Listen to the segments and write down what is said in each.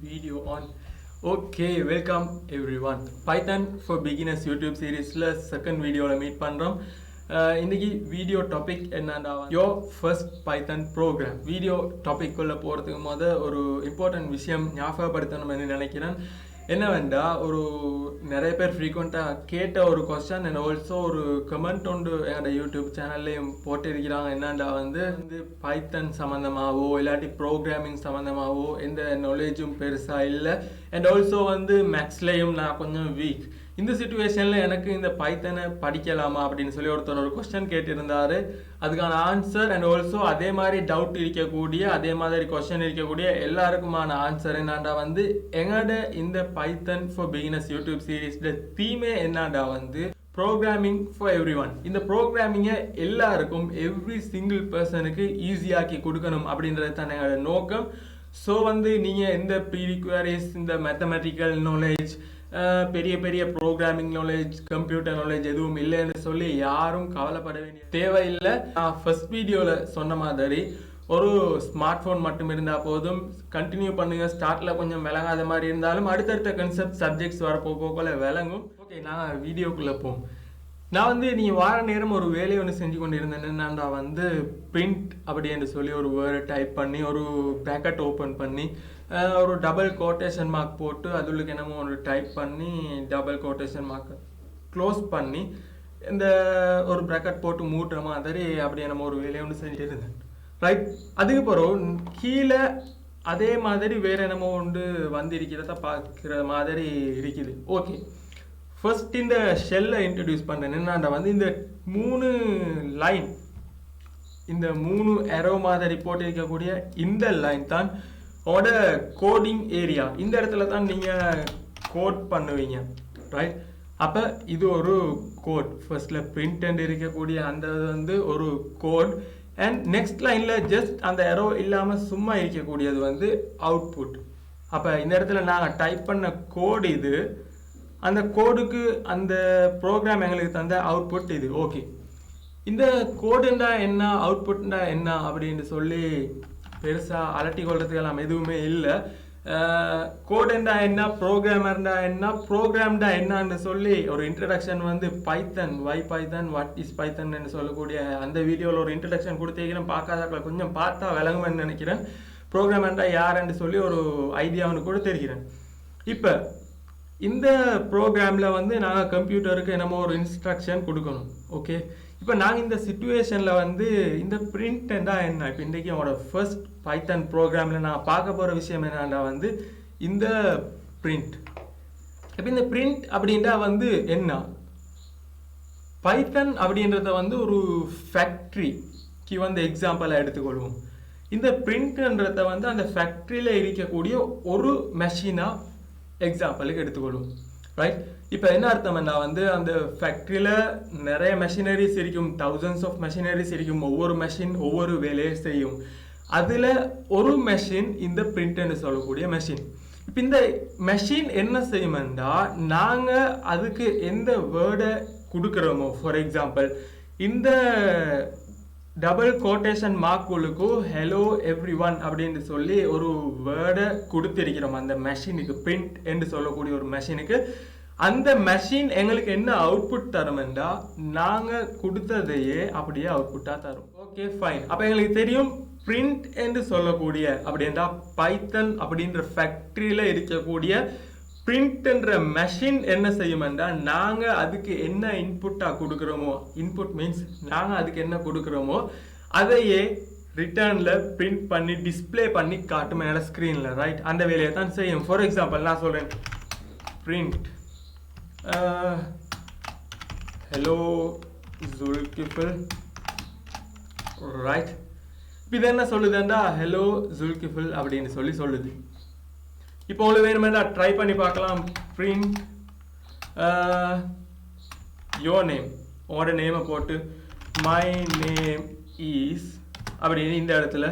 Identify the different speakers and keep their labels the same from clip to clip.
Speaker 1: video on. Okay, welcome everyone. Python for Beginners YouTube series second video la meet பண்றோம். இன்னைக்கு video topic என்னன்னா your first Python program. Video topic குள்ள போறதுக்கு முத ஒரு important விஷயம் ஞாபகப்படுத்தணும்னு நினைக்கிறேன். என்னவெண்டா ஒரு நிறைய பேர் ஃப்ரீக்வெண்ட்டாக கேட்ட ஒரு கொஸ்டின் அண்ட் ஆல்சோ ஒரு கமெண்ட் ஒன்று என்னோட யூடியூப் சேனல்லையும் போட்டிருக்கிறாங்க. என்னண்டா வந்து பைத்தன் சம்மந்தமாகவோ இல்லாட்டி ப்ரோக்ராமிங் சம்மந்தமாகவோ எந்த நாலேஜும் பெருசாக இல்லை அண்ட் ஆல்சோ வந்து மேக்ஸ்லேயும் நான் கொஞ்சம் வீக். இந்த சிச்சுவேஷனில் எனக்கு இந்த பைத்தனை படிக்கலாமா அப்படின்னு சொல்லி ஒருத்தர் ஒரு கொஸ்டின் கேட்டிருந்தார். அதுக்கான ஆன்சர் அண்ட் ஆல்சோ அதே மாதிரி டவுட் இருக்கக்கூடிய அதே மாதிரி கொஸ்டின் இருக்கக்கூடிய எல்லாருக்குமான ஆன்சர் என்னண்டா வந்து எங்களோட இந்த பைத்தன் ஃபார் பிகினர்ஸ் யூடியூப் சீரீஸ்ல தீமே என்னண்டா வந்து ப்ரோக்ராமிங் ஃபார் எவ்ரி ஒன். இந்த ப்ரோக்ராமிங்கை எல்லாருக்கும் எவ்ரி சிங்கிள் பர்சனுக்கு ஈஸியாக்கி கொடுக்கணும் அப்படின்றது தான் எங்களோட நோக்கம். ஸோ வந்து நீங்கள் எந்த ப்ரீரிக்வயரிஸ் இந்த மேத்தமெட்டிக்கல் நாலேஜ் பெரிய பெரிய ப்ரோக்ராமிங் நாலேஜ் கம்ப்யூட்டர் நாலேஜ் எதுவும் இல்லைன்னு சொல்லி யாரும் கவலைப்பட வேண்டிய தேவையில்லை. நான் ஃபர்ஸ்ட் வீடியோவில் சொன்ன மாதிரி ஒரு ஸ்மார்ட் ஃபோன் மட்டும் இருந்தால் போதும், கண்டினியூ பண்ணுங்கள். ஸ்டார்ட்டில் கொஞ்சம் விளங்காத மாதிரி இருந்தாலும் அடுத்தடுத்த கன்செப்ட் சப்ஜெக்ட்ஸ் வரப்போல விளங்கும். ஓகே, நான் வீடியோக்குள்ளே போவோம். நான் வந்து நீ வார நேரம் ஒரு வேலையை ஒன்று செஞ்சு கொண்டு இருந்தேன். நான் வந்து பிரிண்ட் அப்படின்னு சொல்லி ஒரு வேர்டை டைப் பண்ணி ஒரு ப்ராக்கெட் ஓப்பன் பண்ணி ஒரு டபுள் கோட்டேஷன் மார்க் போட்டு அதுக்கு என்னமோ ஒரு டைப் பண்ணி டபுள் கோட்டேஷன் மார்க் க்ளோஸ் பண்ணி இந்த ஒரு ப்ராக்கெட் போட்டு மூட்டுற மாதிரி அப்படி என்னமோ ஒரு வேலையை ஒன்று செஞ்சுட்டு இருந்தேன். ரைட், அதுக்கு பிறகு கீழே அதே மாதிரி வேறு என்னமோ ஒன்று வந்து இருக்கிறத பார்க்குற மாதிரி இருக்குது. ஓகே, ஃபர்ஸ்ட் இந்த ஷெல்லை இன்ட்ரடியூஸ் பண்ணுறேன். என்னண்டா வந்து இந்த 3 லைன், இந்த 3 ஏரோ மாதிரி போட்டிருக்கக்கூடிய இந்த லைன் தான் உங்களோட கோடிங் ஏரியா. இந்த இடத்துல தான் நீங்கள் கோட் பண்ணுவீங்க. ரைட், அப்போ இது ஒரு கோட். ஃபர்ஸ்ட்ல பிரிண்ட் அண்ட் இருக்கக்கூடிய அந்த வந்து ஒரு கோட் அண்ட் நெக்ஸ்ட் லைனில் ஜஸ்ட் அந்த ஏரோ இல்லாமல் சும்மா இருக்கக்கூடியது வந்து அவுட்புட். அப்போ இந்த இடத்துல நாங்கள் டைப் பண்ண கோடு இது, அந்த கோடுக்கு அந்த ப்ரோக்ராம் எங்களுக்கு தந்த அவுட்புட் இது. ஓகே, இந்த கோடுண்டா என்ன அவுட்புட்ண்டா என்ன அப்படின்னு சொல்லி பெருசாக அலட்டி கொள்றதுக்கெல்லாம் எதுவுமே இல்லை. கோடுண்டா என்ன, ப்ரோக்ராமர்ண்டா என்ன, ப்ரோக்ராம்டா என்னன்னு சொல்லி ஒரு இன்ட்ரடக்ஷன் வந்து பைத்தன், வை பைத்தன், வாட் இஸ் பைத்தன் சொல்லக்கூடிய அந்த வீடியோவில் ஒரு இன்ட்ரடக்ஷன் கொடுத்துருக்கிறேன். பார்க்காத கொஞ்சம் பார்த்தா விளங்குமென்னு நினைக்கிறேன். ப்ரோக்ராமர்ண்டா யாருன்னு சொல்லி ஒரு ஐடியாவுன்னு கூட தெரிகிறேன். இப்போ இந்த ப்ரோக்ராமில் வந்து நாங்கள் கம்ப்யூட்டருக்கு என்னமோ ஒரு இன்ஸ்ட்ரக்ஷன் கொடுக்கணும். ஓகே, இப்போ நாங்கள் இந்த சிச்சுவேஷனில் வந்து இந்த பிரிண்ட்னா என்ன, இப்போ இன்றைக்கி அவனோட ஃபர்ஸ்ட் பைத்தன் ப்ரோக்ராமில் நான் பார்க்க போகிற விஷயம் என்னன்னா வந்து இந்த பிரிண்ட். இப்போ இந்த பிரிண்ட் அப்படின்றா வந்து என்ன, பைத்தன் அப்படின்றத வந்து ஒரு ஃபேக்ட்ரிக்கு வந்து எக்ஸாம்பிளாக எடுத்துக்கொள்வோம். இந்த பிரிண்ட்ன்றத வந்து அந்த ஃபேக்ட்ரியில் இருக்கக்கூடிய ஒரு மெஷினாக எக்ஸாம்பிளுக்கு எடுத்துக்கொள்வோம். ரைட், இப்போ என்ன அர்த்தம்னா வந்து அந்த ஃபேக்ட்ரியில் நிறைய மெஷினரிஸ் இருக்கும், தௌசண்ட்ஸ் ஆஃப் மெஷினரிஸ் இருக்கும். ஒவ்வொரு மெஷின் ஒவ்வொரு வேலையை செய்யும். அதில் ஒரு மெஷின் இந்த பிரிண்ட்னு சொல்லக்கூடிய மெஷின். இப்போ இந்த மெஷின் என்ன செய்யுமெண்டா நாங்கள் அதுக்கு எந்த வேர்டை கொடுக்குறோமோ, ஃபார் எக்ஸாம்பிள் இந்த டபுள் கோட்டேஷன் மார்க்குகளுக்கு ஹலோ எவ்ரி ஒன் அப்படின்னு சொல்லி ஒரு வேர்டை கொடுத்திருக்கிறோம் அந்த மெஷினுக்கு, பிரிண்ட் என்று சொல்லக்கூடிய ஒரு மெஷினுக்கு. அந்த மெஷின் எங்களுக்கு என்ன அவுட்புட் தருமெண்டா நாங்கள் கொடுத்ததையே அப்படியே அவுட்புட்டாக தரும். ஓகே ஃபைன், அப்போ எங்களுக்கு தெரியும் பிரிண்ட் என்று சொல்லக்கூடிய அப்படின்றா பைத்தன் அப்படின்ற ஃபேக்ட்ரியில் இருக்கக்கூடிய பிரிண்ட் என்ற மெஷின் என்ன செய்யுமெண்டா நாங்கள் அதுக்கு என்ன இன்புட்டாக கொடுக்குறோமோ, இன்புட் மீன்ஸ் நாங்கள் அதுக்கு என்ன கொடுக்குறோமோ அதையே ரிட்டர்னில் பிரிண்ட் பண்ணி டிஸ்பிளே பண்ணி காட்டும் என்னோட ஸ்க்ரீனில். ரைட், அந்த வேலையை தான் செய்யும். ஃபார் எக்ஸாம்பிள் நான் சொல்கிறேன் பிரிண்ட் ஹலோ ஜுல்கிஃபில். ரைட், இப்போ இது என்ன சொல்லுதுண்டா ஹலோ ஜுல்கிஃபில் அப்படின்னு சொல்லுது. இப்போ உங்களுக்கு வேணுமெண்டா ட்ரை பண்ணி பார்க்கலாம். பிரிண்ட் யோர் நேம், உங்களோட நேமை போட்டு மை நேம் இஸ் அப்படின்னு இந்த இடத்துல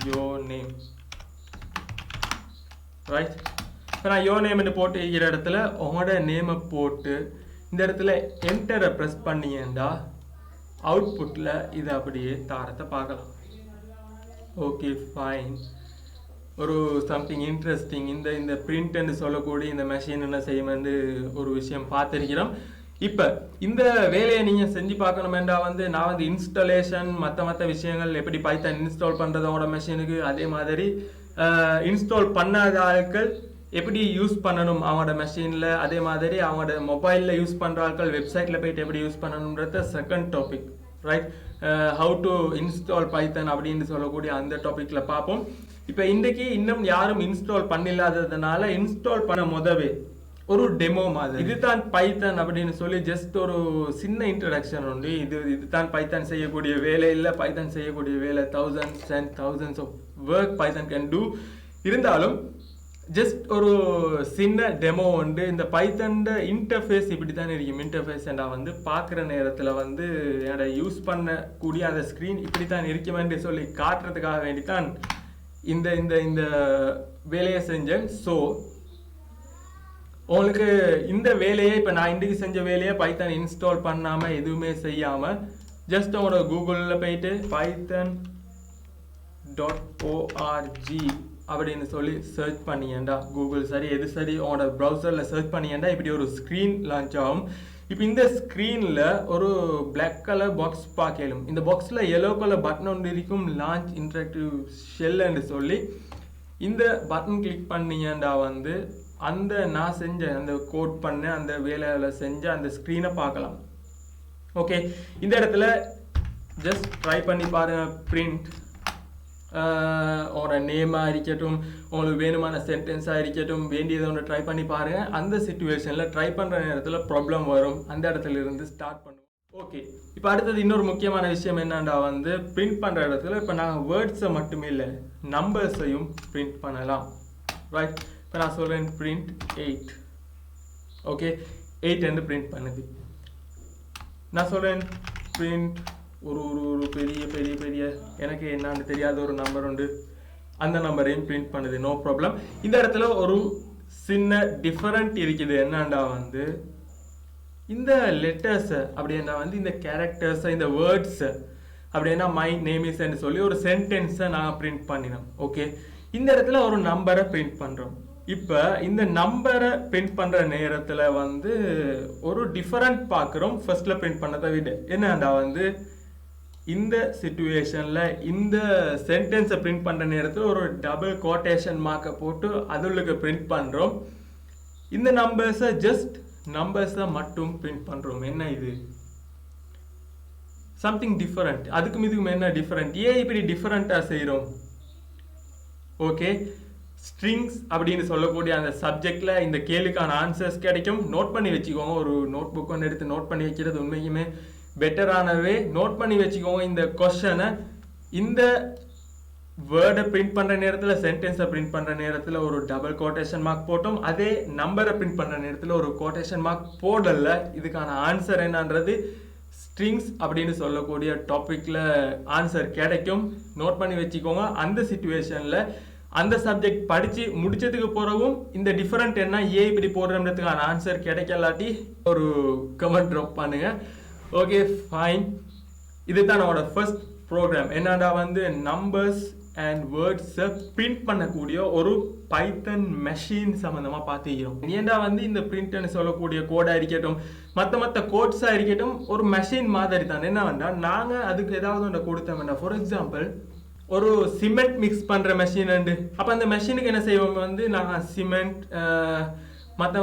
Speaker 1: யோர் நேம். ரைட், இப்போ நான் யோர் நேம்னு போட்டு இருக்கிற இடத்துல உங்களோட நேமை போட்டு இந்த இடத்துல என்டரை ப்ரெஸ் பண்ணியேண்டா அவுட்புட்டில் இதை அப்படியே தாரத்தை பார்க்கலாம். ஓகே ஃபைன், ஒரு சம்திங் இன்ட்ரெஸ்டிங் இந்த பிரிண்ட்னு சொல்லக்கூடிய இந்த மெஷின் என்ன செய்யுமென்று ஒரு விஷயம் பார்த்துருக்கிறோம். இப்போ இந்த வேலையை நீங்கள் செஞ்சு பார்க்கணுமெண்டா நான் இன்ஸ்டாலேஷன் மற்ற விஷயங்கள் எப்படி பைத்தான் இன்ஸ்டால் பண்ணுறதோட மெஷினுக்கு, அதே மாதிரி இன்ஸ்டால் பண்ணாத ஆட்கள் எப்படி யூஸ் பண்ணணும் அவங்களோட மெஷினில், அதே மாதிரி அவங்களோட மொபைலில் யூஸ் பண்ணுற ஆட்கள் வெப்சைட்டில் போயிட்டு எப்படி யூஸ் பண்ணணுன்றத second topic, right? How to install Python அப்படின்னு சொல்லக்கூடிய அந்த டாப்பிக்கில் பார்ப்போம். இப்போ இன்றைக்கி இன்னும் யாரும் இன்ஸ்டால் பண்ணில்லாததுனால இன்ஸ்டால் பண்ண முதவே ஒரு டெமோ மாதிரி இதுதான் பைத்தான் அப்படின்னு சொல்லி ஜஸ்ட் ஒரு சின்ன இன்ட்ரடக்ஷன் உண்டு. இதுதான் பைத்தான் செய்யக்கூடிய வேலை இல்லை, பைத்தான் செய்யக்கூடிய வேலை thousands and thousands of work Python can do. இருந்தாலும் ஜஸ்ட் ஒரு சின்ன டெமோ உண்டு. இந்த பைத்தான் இன்டர்ஃபேஸ் இப்படி தான் இருக்கும். இன்டர்ஃபேஸ் நான் பார்க்குற நேரத்தில் என்னோட யூஸ் பண்ணக்கூடிய அந்த ஸ்க்ரீன் இப்படி தான் இருக்குமென்று சொல்லி காட்டுறதுக்காக வேண்டித்தான் இந்த இந்த இந்த வேலையை செஞ்சேன். ஸோ உங்களுக்கு இந்த வேலையை இப்போ நான் இன்றைக்கு செஞ்ச வேலையை பைத்தான் இன்ஸ்டால் பண்ணாமல் எதுவுமே செய்யாமல் ஜஸ்ட் உங்களோட கூகுளில் போயிட்டு python.org அப்படின்னு சொல்லி சர்ச் பண்ணியேண்டா, கூகுள் சரி எது சரி உங்களோட ப்ரௌசரில் சர்ச் பண்ணியேண்டா இப்படி ஒரு ஸ்க்ரீன் லான்ச் ஆகும். இப்போ இந்த ஸ்க்ரீனில் ஒரு பிளாக் கலர் பாக்ஸ் பார்க்கலும். இந்த பாக்ஸில் எல்லோ கலர் பட்டன் ஒன்று இருக்கும், லான்ச் இன்டராக்டிவ் ஷெல்லுன்னு சொல்லி. இந்த பட்டன் கிளிக் பண்ணியேண்டா அந்த நான் செஞ்ச அந்த கோட் பண்ண அந்த வேலையில் செஞ்ச அந்த ஸ்க்ரீனை பார்க்கலாம். ஓகே, இந்த இடத்துல ஜஸ்ட் ட்ரை பண்ணி பாருங்கள். பிரிண்ட் உங்களோட நேமாக இருக்கட்டும், உங்களுக்கு வேணுமான சென்டென்ஸாக இருக்கட்டும், வேண்டியதை ஒன்று ட்ரை பண்ணி பாருங்கள். அந்த சிச்சுவேஷனில் ட்ரை பண்ணுற நேரத்தில் ப்ராப்ளம் வரும், அந்த இடத்துல இருந்து ஸ்டார்ட் பண்ணுவோம். ஓகே, இப்போ அடுத்தது இன்னொரு முக்கியமான விஷயம் என்னண்டா பிரிண்ட் பண்ணுற இடத்துல இப்போ நாங்கள் வேர்ட்ஸை மட்டுமே இல்லை நம்பர்ஸையும் பிரிண்ட் பண்ணலாம், ரைட்? இப்போ நான் சொல்கிறேன் பிரிண்ட் 8. ஓகே, 8 என்று பிரிண்ட் பண்ணுது. நான் சொல்கிறேன் பிரிண்ட் ஒரு ஒரு பெரிய பெரிய பெரிய எனக்கு என்னான்னு தெரியாத ஒரு நம்பர் உண்டு, அந்த நம்பரையும் பிரிண்ட் பண்ணுது, நோ ப்ராப்ளம். இந்த இடத்துல ஒரு சின்ன டிஃபரெண்ட் இருக்குது. என்னண்டா இந்த லெட்டர்ஸை அப்படின்னா இந்த கேரக்டர்ஸை இந்த வேர்ட்ஸை அப்படின்னா மை நேம் இஸ்ன்னு சொல்லி ஒரு சென்டென்ஸை நாங்கள் பிரிண்ட் பண்ணினோம். ஓகே, இந்த இடத்துல ஒரு நம்பரை பிரிண்ட் பண்ணுறோம். இப்போ இந்த நம்பரை பிரிண்ட் பண்ணுற நேரத்தில் ஒரு டிஃபரெண்ட் பார்க்குறோம் ஃபர்ஸ்ட்டில் பிரிண்ட் பண்ணதை விட. என்னண்டா இந்த சிச்சுவேஷனில் இந்த சென்டென்ஸை பிரிண்ட் பண்ணுற நேரத்தில் ஒரு டபுள் கோட்டேஷன் மார்க்கை போட்டு அதுக்கு பிரிண்ட் பண்ணுறோம். இந்த நம்பர்ஸை ஜஸ்ட் நம்பர்ஸை மட்டும் பிரிண்ட் பண்ணுறோம். என்ன இது? Something different. அதுக்கும் இதுக்கும் என்ன டிஃபரெண்ட்? ஏன் இப்படி டிஃபரெண்ட்டாக செய்கிறோம்? ஓகே, ஸ்ட்ரிங்ஸ் அப்படின்னு சொல்லக்கூடிய அந்த சப்ஜெக்டில் இந்த கேளுக்கான ஆன்சர்ஸ் கிடைக்கும். நோட் பண்ணி வச்சுக்கோங்க. ஒரு நோட் புக் ஒன்று எடுத்து நோட் பண்ணி வைக்கிறது உண்மைக்குமே பெட்டரானவே. நோட் பண்ணி வச்சுக்கோங்க இந்த கொஸ்டனை. இந்த வேர்டை பிரிண்ட் பண்ணுற நேரத்தில், சென்டென்ஸை பிரிண்ட் பண்ணுற நேரத்தில் ஒரு டபுள் கோட்டேஷன் மார்க் போட்டோம். அதே நம்பரை பிரிண்ட் பண்ணுற நேரத்தில் ஒரு கோட்டேஷன் மார்க் போடல. இதுக்கான ஆன்சர் என்னன்றது ஸ்ட்ரிங்ஸ் அப்படின்னு சொல்லக்கூடிய டாப்பிக்கில் ஆன்சர் கிடைக்கும். நோட் பண்ணி வச்சுக்கோங்க. அந்த சிச்சுவேஷனில் அந்த சப்ஜெக்ட் படித்து முடிச்சதுக்கு பிறகும் இந்த டிஃபரெண்ட் என்ன ஏன் இப்படி போடுறதுக்கான ஆன்சர் கிடைக்கலாட்டி ஒரு கமெண்ட் ட்ராப் பண்ணுங்க. Okay, fine. இதுதான் நம்மளோட ஃபர்ஸ்ட் ப்ரோக்ராம். என்னடா நம்பர்ஸ் அண்ட் வேர்ட்ஸை பிரிண்ட் பண்ணக்கூடிய ஒரு பைத்தன் மெஷின் சம்மந்தமாக பார்த்துக்கிறோம். ஏன்டா இந்த பிரிண்ட்னு சொல்லக்கூடிய கோடாக இருக்கட்டும், மற்ற கோட்ஸாக இருக்கட்டும், ஒரு மெஷின் மாதிரி தான். என்ன வேண்டாம், நாங்கள் அதுக்கு ஏதாவது ஒன்று கொடுத்தோம் வேண்டாம். ஃபார் எக்ஸாம்பிள் ஒரு சிமெண்ட் மிக்ஸ் பண்ணுற மெஷின் உண்டு. அப்போ அந்த மெஷினுக்கு என்ன செய்வோம், நாங்கள் சிமெண்ட் மற்ற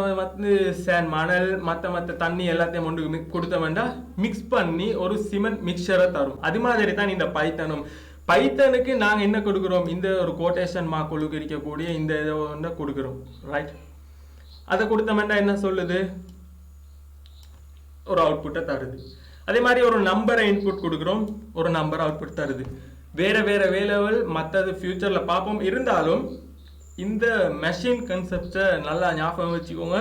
Speaker 1: சேன் மணல் மற்ற தண்ணி எல்லாத்தையும் ஒன்று கொடுத்த வேண்டாம், மிக்ஸ் பண்ணி ஒரு சிமெண்ட் மிக்சரை தரும். அது மாதிரி தான் இந்த பைத்தனும். பைத்தனுக்கு நாங்கள் என்ன கொடுக்குறோம், இந்த ஒரு கோட்டேஷன் மார்க்குள்ளுக்கு இருக்கக்கூடிய இந்த இதை ஒன்று கொடுக்குறோம், ரைட்? அதை கொடுத்த வேண்டாம் என்ன சொல்லுது, ஒரு அவுட்புட்டை தருது. அதே மாதிரி ஒரு நம்பரை இன்புட் கொடுக்குறோம், ஒரு நம்பர் அவுட்புட் தருது. வேற வேற வேலைகள் மற்றது ஃபியூச்சரில் பார்ப்போம். இருந்தாலும் இந்த மெஷின் கன்செப்டை நல்லா ஞாபகம் வச்சுக்கோங்க.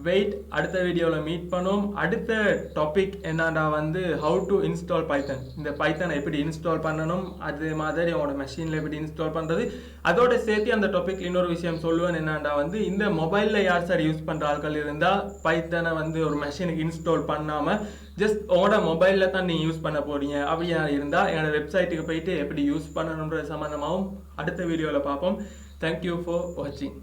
Speaker 1: வெயிட் அடுத்த வீடியோவில் மீட் பண்ணுவோம். அடுத்த டாபிக் என்னடா வந்து ஹவு டு இன்ஸ்டால் பைத்தன். இந்த பைத்தனை எப்படி இன்ஸ்டால் பண்ணணும், அது மாதிரி அவனோட மெஷினில் எப்படி இன்ஸ்டால் பண்ணுறது, அதோட சேர்த்து அந்த டாபிக் இன்னொரு விஷயம் சொல்லுவேன். என்னடா வந்து இந்த மொபைலில் யார் சார் யூஸ் பண்ணுற ஆட்கள் இருந்தால் பைத்தனை வந்து ஒரு மெஷினுக்கு இன்ஸ்டால் பண்ணாமல் ஜஸ்ட் உங்களோட மொபைலில் தான் நீங்கள் யூஸ் பண்ண போகிறீங்க அப்படியா இருந்தால் என்னோட வெப்சைட்டுக்கு போயிட்டு எப்படி யூஸ் பண்ணணுன்ற சம்மந்தமாகவும் அடுத்த வீடியோவில் பார்ப்போம். தேங்க்யூ ஃபார் வாட்சிங்.